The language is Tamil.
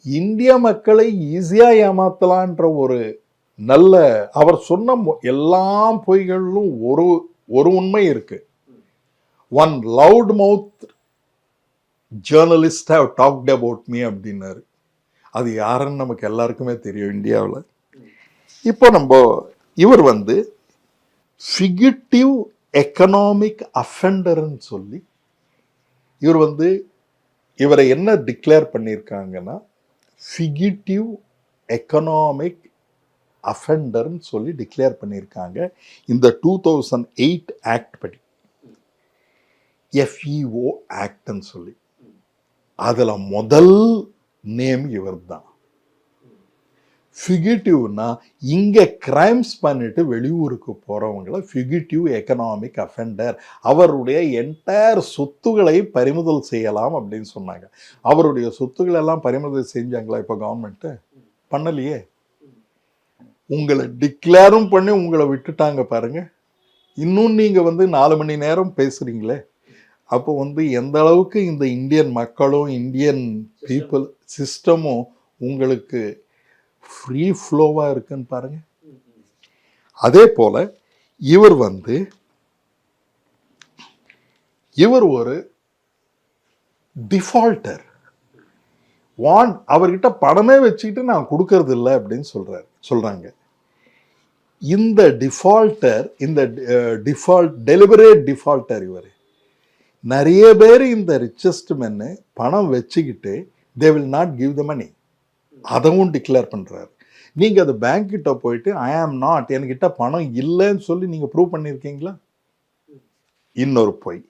இந்திய மக்களை ஈஸியா ஏமாத்தலான்ற ஒரு நல்ல அவர் சொன்ன எல்லா பொய்களிலும் ஒரு உண்மை இருக்கு. One loud mouth journalist how talked about me அப்படின்னாரு. அது யாருன்னு நமக்கு எல்லாருக்குமே தெரியும் இந்தியாவில். இப்போ இவர் ஃபிகிட்டிவ் எக்கனாமிக் அஃபெண்டர்ன்னு சொல்லி இவரை என்ன டிக்ளேர் பண்ணியிருக்காங்கன்னா ஃபிகிட்டிவ் எக்கனாமிக் அஃபெண்டர்ன்னு சொல்லி டிக்ளேர் பண்ணியிருக்காங்க இந்த 2008 ஆக்ட் படி, FEO ஆக்ட்னு சொல்லி. அதில் முதல் நேம் இவர் தான். ஃபிகிட்டிவ்னா இங்கே கிரைம்ஸ் பண்ணிட்டு வெளியூருக்கு போகிறவங்கள ஃபிகிட்டிவ் எக்கனாமிக் அஃபெண்டர், அவருடைய என்டையர் சொத்துக்களை பறிமுதல் செய்யலாம் அப்படின்னு சொன்னாங்க. அவருடைய சொத்துக்கள் எல்லாம் பறிமுதல் செஞ்சாங்களா இப்போ கவர்மெண்ட்டு? பண்ணலையே. உங்களை டிக்ளேரும் பண்ணி உங்களை விட்டுட்டாங்க பாருங்க. இன்னும் நீங்கள் 4 மணி நேரம் பேசுகிறீங்களே. அப்போ எந்த அளவுக்கு இந்த இந்தியன் மக்களும் இந்தியன் பீப்புள் சிஸ்டமும் உங்களுக்கு ஃப்ரீ ஃப்ளோவாக இருக்குன்னு பாருங்க. அதே போல இவர் ஒரு டிஃபால்டர். அவர்கிட்ட பணமே வச்சுக்கிட்டு நான் கொடுக்கறது இல்லை அப்படின்னு சொல்றாங்க. இந்த டிஃபால்டர், டெலிபரேட் டிஃபால்டர் இவர். நிறைய பேர் இந்த ரிச்சஸ்ட் மென்னு பணம் வச்சுக்கிட்டு they will not give the money, அதவும் டிக்ளேர் பண்றாரு. நீங்க அது பேங்க் கிட்ட போயிட்டு ஐ ஆம் நாட், என்கிட்ட பணம் இல்லைன்னு சொல்லி நீங்க ப்ரூவ் பண்ணிருக்கீங்களா? இன்னொரு பொய்.